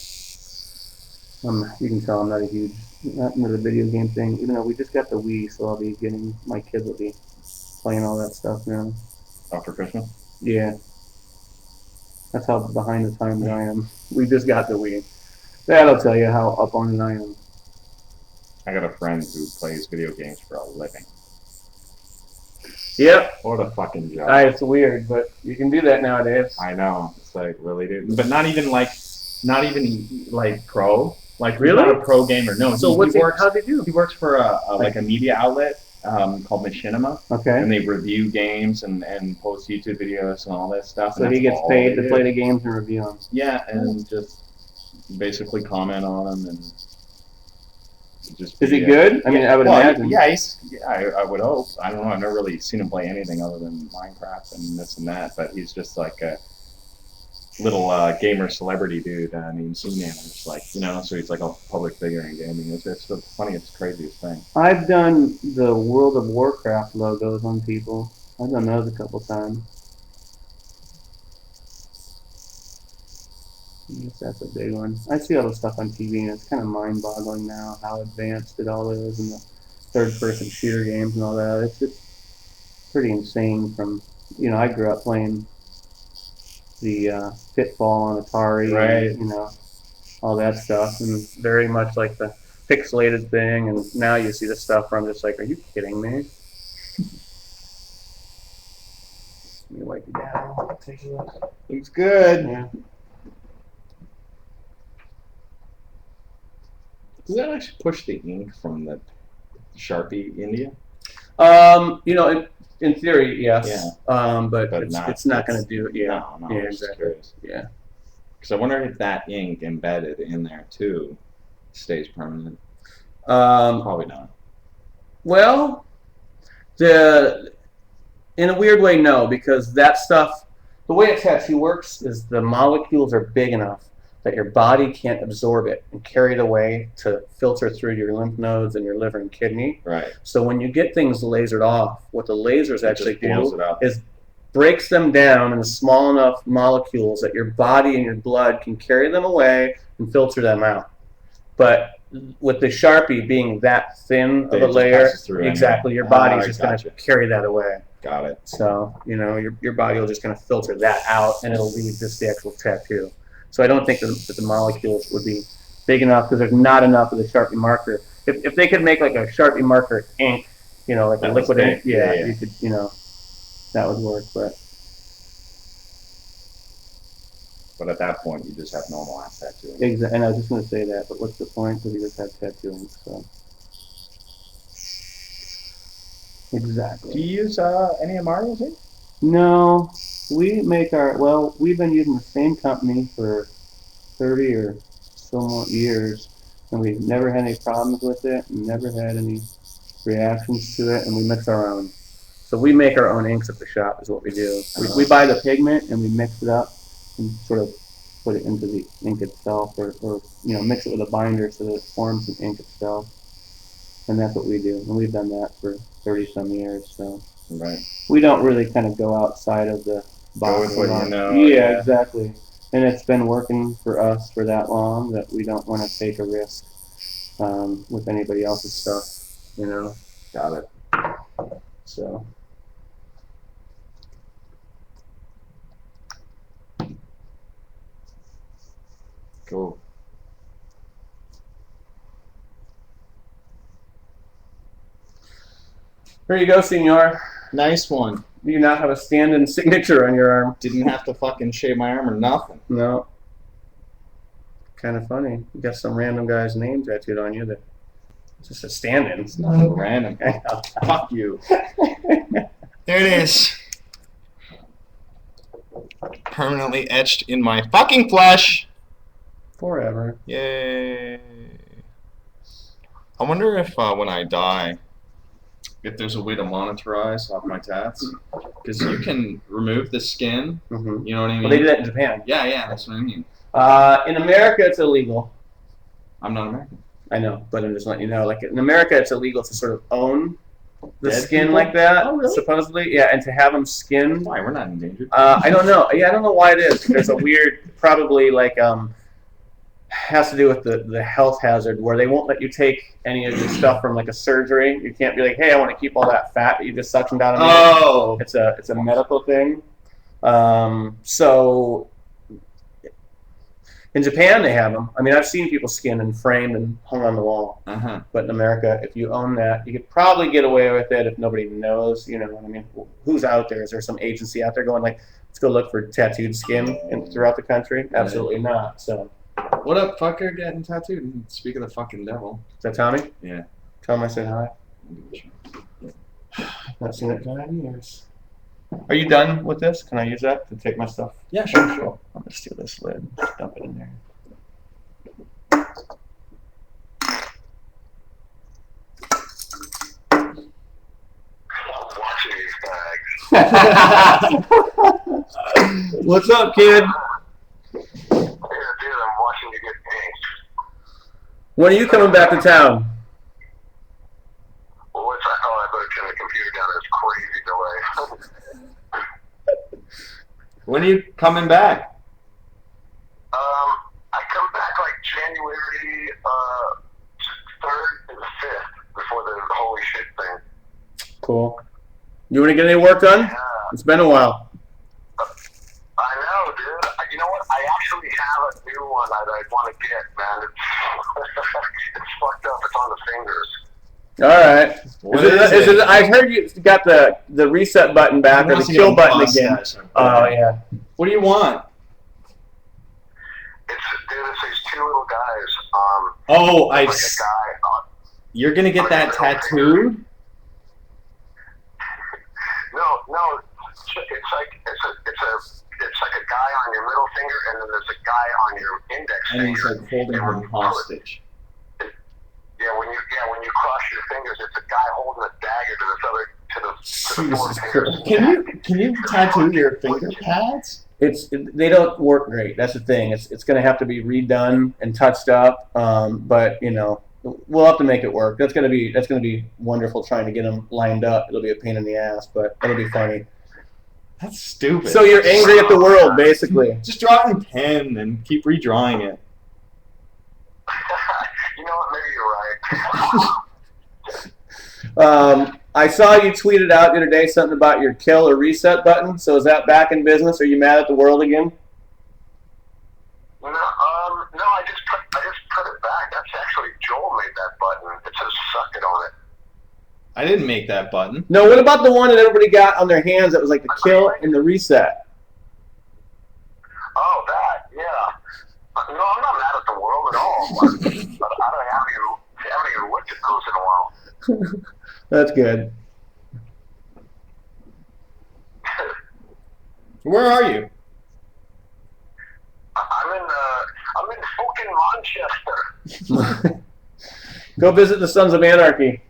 Speaker 4: You can tell I'm not into the video game thing. Even though we just got the Wii, so my kids will be playing all that stuff now.
Speaker 2: Oh, for Christmas?
Speaker 4: Yeah. That's how behind the times I am. We just got the Wii. That'll tell you how up on it I am.
Speaker 2: I got a friend who plays video games for a living.
Speaker 4: Yep.
Speaker 2: What a fucking job.
Speaker 4: It's weird, but you can do that nowadays.
Speaker 2: I know. It's like, really, dude? But not even pro. Like,
Speaker 4: really?
Speaker 2: Not a pro gamer. No.
Speaker 4: So how's he do?
Speaker 2: He works for a media outlet called Machinima.
Speaker 4: Okay.
Speaker 2: And they review games and post YouTube videos and all that stuff.
Speaker 4: So he gets paid to play the games and review them.
Speaker 2: Yeah, and just basically comment on them and just.
Speaker 4: Is he good? I mean, I would imagine.
Speaker 2: Yeah, I would hope. I don't know. I've never really seen him play anything other than Minecraft and this and that. But he's just like a little gamer celebrity dude. I mean, Superman is like, so he's like a public figure in gaming. It's the funniest, craziest thing.
Speaker 4: I've done the World of Warcraft logos on people. I've done those a couple times. I guess that's a big one. I see all the stuff on TV, and it's kind of mind-boggling now how advanced it all is, and the third-person shooter games and all that. It's just pretty insane. I grew up playing the Pitfall on Atari,
Speaker 2: right?
Speaker 4: All that stuff, and very much like the pixelated thing. And now you see the stuff where I'm just like, are you kidding me? Let me wipe it down. Take a look.
Speaker 2: Looks good.
Speaker 4: Yeah.
Speaker 2: Does that actually push the ink from the Sharpie India?
Speaker 4: You know, in theory, yes.
Speaker 2: Yeah.
Speaker 4: But
Speaker 2: But
Speaker 4: it's not going to do it. Yeah.
Speaker 2: No,
Speaker 4: Yeah,
Speaker 2: I was just
Speaker 4: exactly.
Speaker 2: curious.
Speaker 4: Yeah.
Speaker 2: Because I wonder if that ink embedded in there too stays permanent. Probably not.
Speaker 4: Well, in a weird way, no, because that stuff, the way a tattoo works is the molecules are big enough that your body can't absorb it and carry it away to filter through your lymph nodes and your liver and kidney.
Speaker 2: Right.
Speaker 4: So when you get things lasered off, what the lasers actually
Speaker 2: blows
Speaker 4: do
Speaker 2: it up.
Speaker 4: is breaks them down in small enough molecules that your body and your blood can carry them away and filter them out. But with the Sharpie being that thin of
Speaker 2: It
Speaker 4: a
Speaker 2: just
Speaker 4: layer,
Speaker 2: passes through
Speaker 4: exactly,
Speaker 2: anyway.
Speaker 4: your body's
Speaker 2: I
Speaker 4: just going
Speaker 2: gotcha.
Speaker 4: to carry that away.
Speaker 2: Got it.
Speaker 4: So, you know, your body will just kind of filter that out and it'll leave just the actual tattoo. So I don't think that the molecules would be big enough because there's not enough of the Sharpie marker. If they could make like a Sharpie marker ink, you know, like
Speaker 2: That
Speaker 4: a
Speaker 2: was
Speaker 4: liquid
Speaker 2: big.
Speaker 4: ink, yeah,
Speaker 2: Yeah.
Speaker 4: you could, you know, that would work.
Speaker 2: But at that point, you just have normal ass tattooing.
Speaker 4: And I was just going to say that, but what's the point? Because you just have tattooing, so. Exactly.
Speaker 2: Do you use any of Mario's ink?
Speaker 4: No, we make we've been using the same company for 30 or so more years, and we've never had any problems with it, and never had any reactions to it, and we mix our own. So we make our own inks at the shop is what we do. We buy the pigment and we mix it up and sort of put it into the ink itself, or you know, mix it with a binder so that it forms the ink itself. And that's what we do, and we've done that for 30-some years, so.
Speaker 2: Right.
Speaker 4: We don't really kind of go outside of the box.
Speaker 2: Go with what you know.
Speaker 4: Yeah, exactly. And it's been working for us for that long that we don't want to take a risk with anybody else's stuff, you know.
Speaker 2: Got it.
Speaker 4: So.
Speaker 2: Cool.
Speaker 4: Here you go, senor.
Speaker 2: Nice one.
Speaker 4: You now have a stand-in signature on your arm.
Speaker 2: Didn't have to fucking shave my arm or nothing.
Speaker 4: No. Kind of funny. You got some random guy's name tattooed on you that it's just a stand-in.
Speaker 2: It's nothing random. Fuck you.
Speaker 5: There it is. Permanently etched in my fucking flesh.
Speaker 4: Forever.
Speaker 5: Yay. I wonder if when I die, if there's a way to monitorize off my tats. Because you can remove the skin.
Speaker 4: Mm-hmm.
Speaker 5: You know what I mean?
Speaker 4: Well, they do that in Japan.
Speaker 5: Yeah, that's what I mean.
Speaker 4: In America, it's illegal.
Speaker 5: I'm not American.
Speaker 4: I know, but I'm just letting you know. Like in America, it's illegal to sort of own the
Speaker 2: Dead
Speaker 4: skin
Speaker 2: people?
Speaker 4: like that,
Speaker 2: Oh, really?
Speaker 4: supposedly. Yeah, and to have them skinned.
Speaker 2: Why? We're not endangered.
Speaker 4: I don't know. Yeah, I don't know why it is. There's a weird, probably like has to do with the health hazard where they won't let you take any of your stuff from like a surgery. You can't be like, hey, I want to keep all that fat that you just suctioned down.
Speaker 5: Oh.
Speaker 4: It's a medical thing. So in Japan they have them. I mean, I've seen people skinned and framed and hung on the wall.
Speaker 2: Uh-huh.
Speaker 4: But in America, if you own that, you could probably get away with it if nobody knows. You know what I mean? Who's out there? Is there some agency out there going like, let's go look for tattooed skin throughout the country? Absolutely not. So.
Speaker 5: What up, fucker? Getting tattooed. Speak of the fucking devil.
Speaker 4: Is that Tommy?
Speaker 5: Yeah.
Speaker 4: Tell him I said hi. Not seen that guy in years. Are you done with this? Can I use that to take my stuff?
Speaker 5: Yeah, sure.
Speaker 4: I'm gonna steal this lid. Dump it in there. What's up, kid?
Speaker 3: Dude, I'm watching you get paid.
Speaker 4: When are you coming back to town?
Speaker 3: Well, what's that? Oh, I better turn the computer down. It's crazy delay.
Speaker 2: When are you coming back?
Speaker 3: I come back like January 3rd and 5th before the holy shit thing.
Speaker 4: Cool. You want to get any work done?
Speaker 3: Yeah.
Speaker 4: It's been a while.
Speaker 3: I know, dude. You know what? I actually have a new one that I want to get, man. It's fucked up. It's on the fingers.
Speaker 4: All right.
Speaker 2: What
Speaker 4: Is it? I heard you got the reset button back or the kill button again. Oh yeah.
Speaker 2: What do you want?
Speaker 3: It's these two little guys.
Speaker 2: Oh,
Speaker 3: like a guy.
Speaker 2: You're gonna get that tattooed?
Speaker 3: it's like a guy on your middle finger, and then there's a guy on your index
Speaker 5: And he's
Speaker 3: finger.
Speaker 5: like holding him hostage.
Speaker 3: Yeah, when you cross your fingers, it's a guy holding a dagger to this other to the fourth finger.
Speaker 5: Can you tattoo your finger pads?
Speaker 4: They don't work great. That's the thing. It's going to have to be redone and touched up. But you know, we'll have to make it work. That's gonna be wonderful trying to get them lined up. It'll be a pain in the ass, but it'll be funny.
Speaker 5: That's stupid.
Speaker 4: So you're angry at the world, basically.
Speaker 5: Just draw it in pen and keep redrawing it.
Speaker 3: You know what? Maybe you're right.
Speaker 4: I saw you tweeted out the other day something about your kill or reset button. So is that back in business? Are you mad at the world again?
Speaker 3: No, I just put it back. That's actually Joel made that button. It says "suck it" on it.
Speaker 5: I didn't make that button.
Speaker 4: No, what about the one that everybody got on their hands that was like the kill and the reset?
Speaker 3: Oh, that, yeah. No, I'm not mad at the world at all. But I haven't even looked at those in a while.
Speaker 4: That's good.
Speaker 5: Where are you?
Speaker 3: I'm in fucking Manchester.
Speaker 4: Go visit the Sons of Anarchy.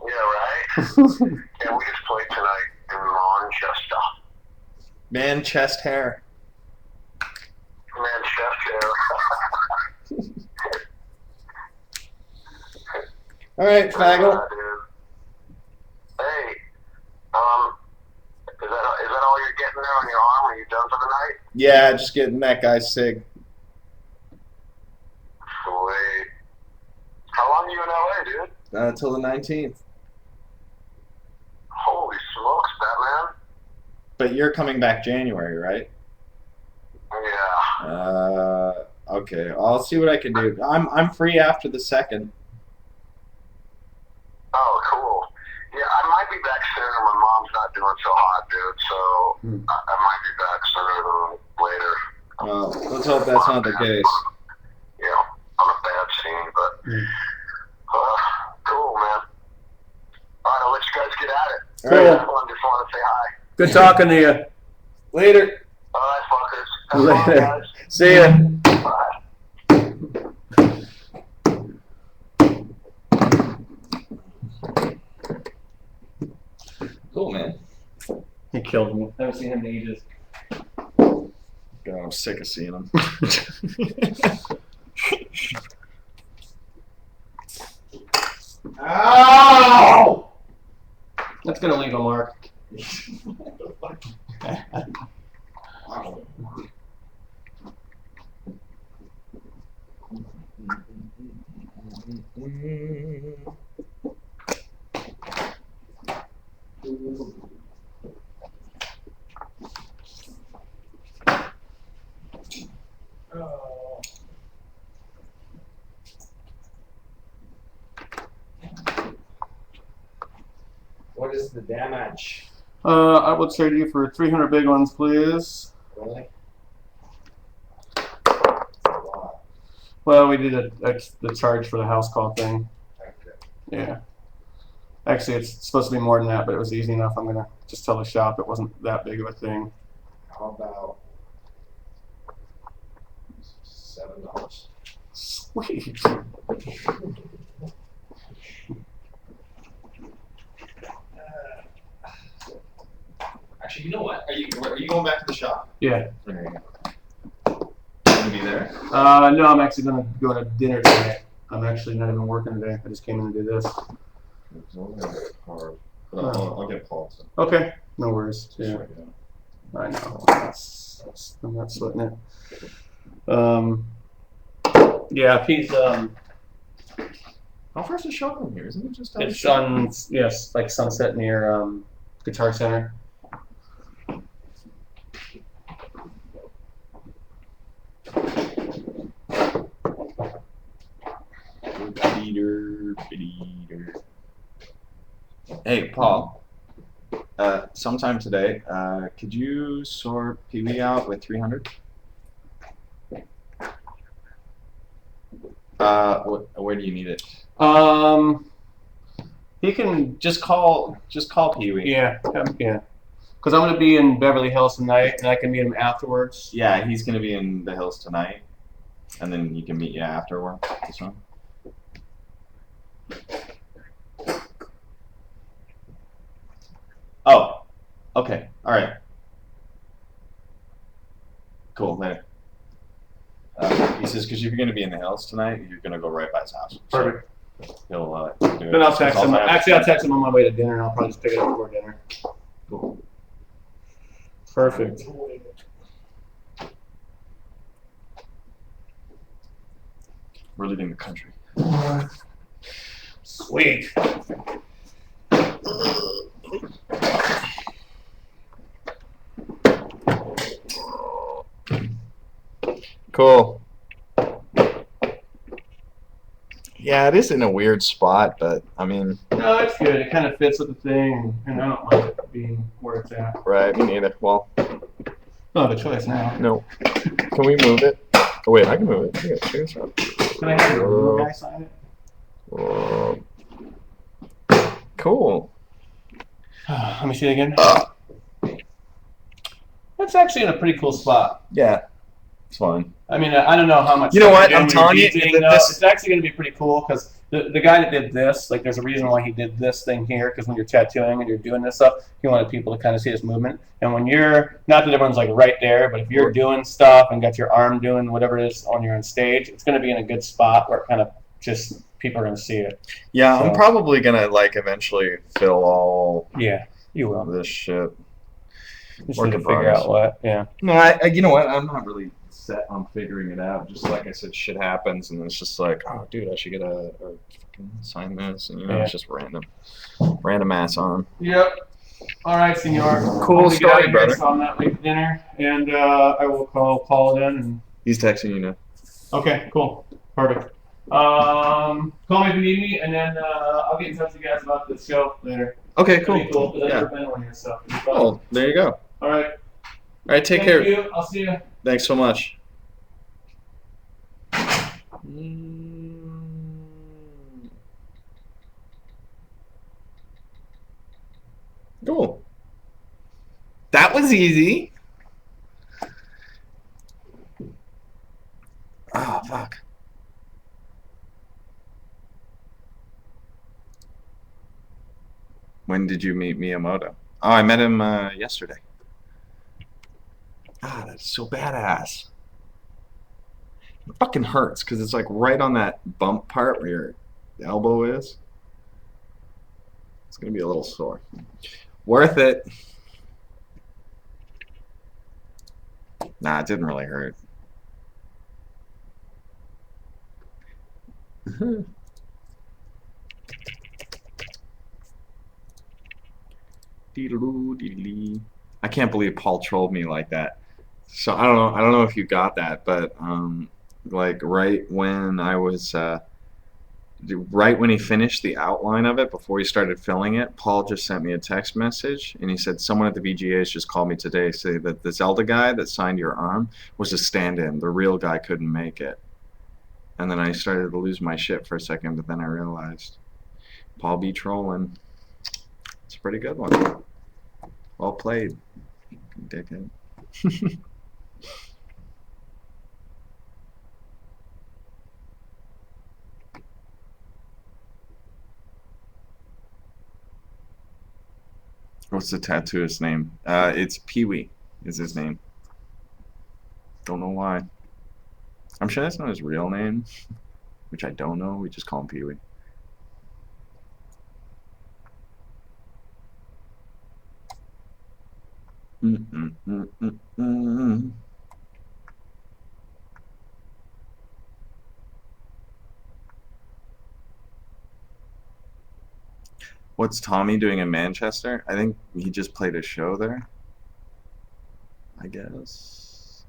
Speaker 3: Yeah, right? Yeah, we just played tonight in Manchester.
Speaker 5: Man, chest hair.
Speaker 3: Manchester.
Speaker 5: All right, faggot.
Speaker 3: Hey, is that all you're getting there on your arm? Are you done for the night?
Speaker 5: Yeah, just getting that guy sig.
Speaker 3: Sweet. How long are you in LA, dude?
Speaker 5: Till the 19th.
Speaker 3: Holy smokes, Batman.
Speaker 5: But you're coming back January, right?
Speaker 3: Yeah.
Speaker 5: Okay. I'll see what I can do. I'm free after the 2nd.
Speaker 3: Oh, cool. Yeah, I might be back sooner. My mom's not doing so hot, dude, so I might be back sooner than later.
Speaker 5: Well, let's hope that's not the case.
Speaker 3: Yeah, on a bad scene, but cool, man. All right, I'll let you guys get at it.
Speaker 4: Cool.
Speaker 3: I just want to say hi.
Speaker 4: Good talking to you. Later.
Speaker 3: All right, fuckers. Have fun,
Speaker 4: Later.
Speaker 3: guys.
Speaker 4: See ya.
Speaker 3: Bye.
Speaker 5: Cool, man.
Speaker 4: He killed me. I haven't seen him in ages.
Speaker 5: God, I'm sick of seeing him.
Speaker 4: Ow! That's gonna leave a mark.
Speaker 5: What is the damage?
Speaker 4: I would trade you for 300 big ones, please.
Speaker 5: Really?
Speaker 4: Well, we did the charge for the house call thing.
Speaker 5: Okay.
Speaker 4: Yeah. Actually, it's supposed to be more than that, but it was easy enough. I'm gonna just tell the shop it wasn't that big of a thing.
Speaker 5: How about $7?
Speaker 4: Sweet.
Speaker 5: Actually, you know what? Are you going back to the shop?
Speaker 4: Yeah.
Speaker 5: There you go. You gonna be there?
Speaker 4: No, I'm actually gonna go to dinner tonight. I'm actually not even working today. I just came in to do this.
Speaker 5: It's only gonna get hard. But I'll get Paul to
Speaker 4: Okay. No worries.
Speaker 5: just
Speaker 4: Yeah.
Speaker 5: check it out.
Speaker 4: I know. I'm not sweating it. Yeah, if he's
Speaker 5: How far is the shop from here? Isn't it just
Speaker 4: it's on like Sunset near Guitar Center.
Speaker 5: Hey, Paul. Sometime today, could you sort Pee Wee out with 300? Where do you need it?
Speaker 4: He can.
Speaker 5: Just call Pee Wee.
Speaker 4: Yeah. Yeah.
Speaker 1: Because I'm gonna be in Beverly Hills tonight, and I can meet him afterwards.
Speaker 5: Yeah, he's gonna be in the hills tonight, and then he can meet you afterward. So. Oh, okay, all right. Cool, later. He says, because if you're going to be in the hills tonight, you're going to go right by his house.
Speaker 1: Perfect.
Speaker 5: So he'll do it.
Speaker 1: Then I'll text him.
Speaker 5: Also,
Speaker 1: Actually, I'll text him on my way to dinner, and I'll probably just pick it up before dinner.
Speaker 5: Cool.
Speaker 1: Perfect.
Speaker 5: We're leaving the country.
Speaker 1: Sweet.
Speaker 5: Cool. Yeah, it is in a weird spot, but I mean.
Speaker 1: No, it's good. It kind of fits with the thing, and I don't mind it being where it's at.
Speaker 5: Right, me neither. Well.
Speaker 1: No, the choice now.
Speaker 5: No. Can we move it? Oh, wait, I can move it. Yeah, check this out.
Speaker 1: Can I have the little guy sign it?
Speaker 5: Cool.
Speaker 1: Let me see it again. That's actually in a pretty cool spot.
Speaker 5: Yeah, it's fine.
Speaker 1: I mean, I don't know how much.
Speaker 5: You know what?
Speaker 1: you're
Speaker 5: I'm
Speaker 1: doing when
Speaker 5: telling you,
Speaker 1: you're DJing, though.
Speaker 5: this-
Speaker 1: It's actually going to be pretty cool because the guy that did this, like, there's a reason why he did this thing here. Because when you're tattooing and you're doing this stuff, he wanted people to kind of see this movement. And when you're not that everyone's like right there, but if you're doing stuff and got your arm doing whatever it is on your on stage, it's going to be in a good spot where it kind of just people are going to see it.
Speaker 5: Yeah,
Speaker 1: So-
Speaker 5: I'm probably gonna like eventually fill all
Speaker 1: Yeah, you will.
Speaker 5: this shit.
Speaker 1: Just
Speaker 5: Work
Speaker 1: need to
Speaker 5: in
Speaker 1: figure
Speaker 5: progress.
Speaker 1: out what. Yeah.
Speaker 5: No, I you know what? I'm not really set on figuring it out. Just like I said, shit happens, and it's just like, oh, dude, I should get a fucking sign this, and you know,
Speaker 1: Yeah.
Speaker 5: it's just random ass arm.
Speaker 1: Yep. All right, senor.
Speaker 5: Cool
Speaker 1: I'll get
Speaker 5: story,
Speaker 1: out of here,
Speaker 5: brother.
Speaker 1: So I'm not late for dinner, and I will call Paul then. And
Speaker 5: He's texting you now.
Speaker 1: okay, cool, perfect. Call me if you need me, and then I'll get in touch with you guys about the show later.
Speaker 5: Okay,
Speaker 1: It'll be cool.
Speaker 5: cool.
Speaker 1: 'Cause I've
Speaker 5: Yeah.
Speaker 1: never been on here, so. it'll be fun.
Speaker 5: Oh, there you go.
Speaker 1: All right.
Speaker 5: All right, take
Speaker 1: Thank
Speaker 5: care.
Speaker 1: you. I'll see you.
Speaker 5: Thanks so much. Cool. That was easy. Oh, fuck. When did you meet Miyamoto? Oh, I met him yesterday. Ah, that's so badass. It fucking hurts because it's like right on that bump part where your elbow is. It's gonna be a little sore. Worth it. Nah, it didn't really hurt. Dee-doo-doo, dee-dee-dee. I can't believe Paul trolled me like that. So I don't know if you got that, but like right when I was right when he finished the outline of it before he started filling it, Paul just sent me a text message and he said someone at the VGAs just called me today say that the Zelda guy that signed your arm was a stand-in. The real guy couldn't make it. And then I started to lose my shit for a second, but then I realized Paul be trolling. It's a pretty good one. Well played, dickhead. What's the tattooist's name? It's Pee-wee is his name. Don't know why. I'm sure that's not his real name, which I don't know. We just call him Pee-wee. What's Tommy doing in Manchester? I think he just played a show there. I guess.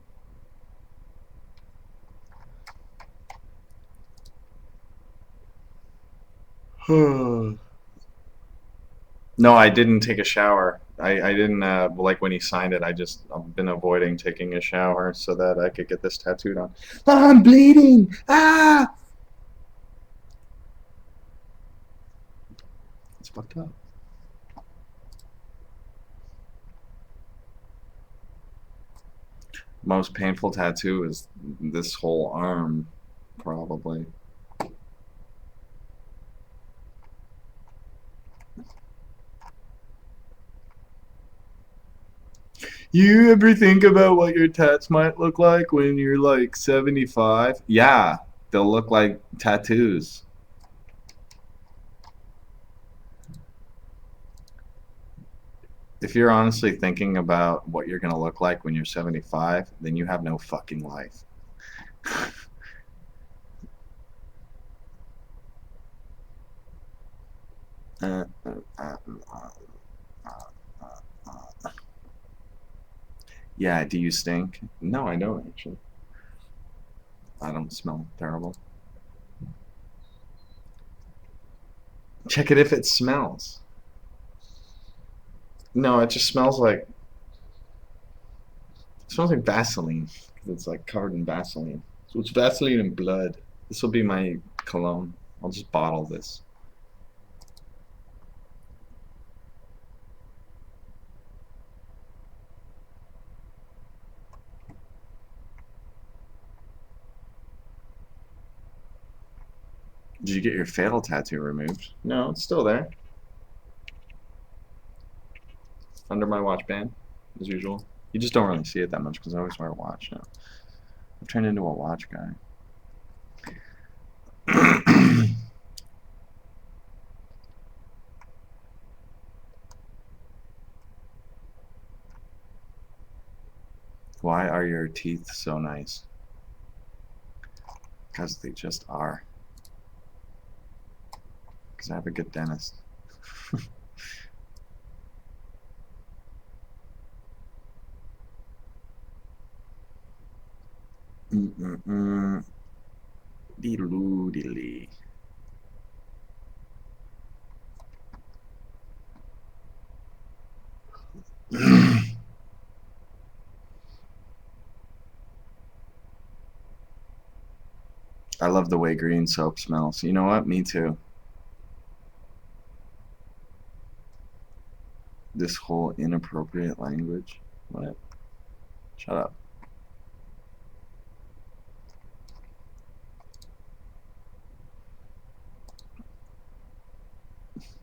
Speaker 5: No, I didn't take a shower. I didn't like when he signed it. I've been avoiding taking a shower so that I could get this tattooed on. Ah, I'm bleeding. Ah. It's fucked up. Most painful tattoo is this whole arm, probably. You ever think about what your tats might look like when you're like 75? Yeah, they'll look like tattoos. If you're honestly thinking about what you're gonna look like when you're 75, then you have no fucking life. Yeah, do you stink? No, I don't actually. I don't smell terrible. Check it if it smells. No, it just smells like Vaseline. It's like covered in Vaseline. So it's Vaseline and blood. This will be my cologne. I'll just bottle this. Did you get your fatal tattoo removed? No, it's still there. Under my watch band, as usual. You just don't really see it that much because I always wear a watch now. I've turned into a watch guy. Why are your teeth so nice? Because they just are. Because I have a good dentist. Diddle diddly. I love the way green soap smells. You know what? Me too. This whole inappropriate language. What? Shut up.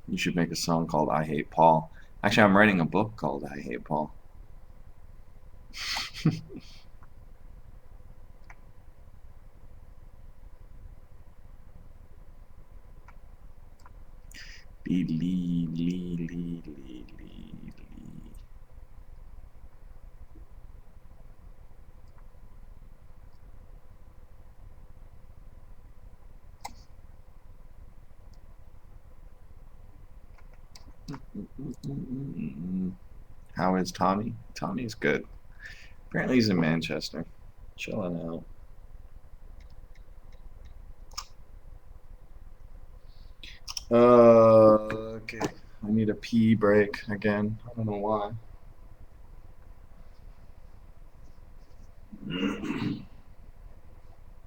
Speaker 5: You should make a song called I Hate Paul. Actually, I'm writing a book called I Hate Paul. How is Tommy? Tommy's good. Apparently he's in Manchester. Chilling out. Okay. I need a pee break again. I don't know why.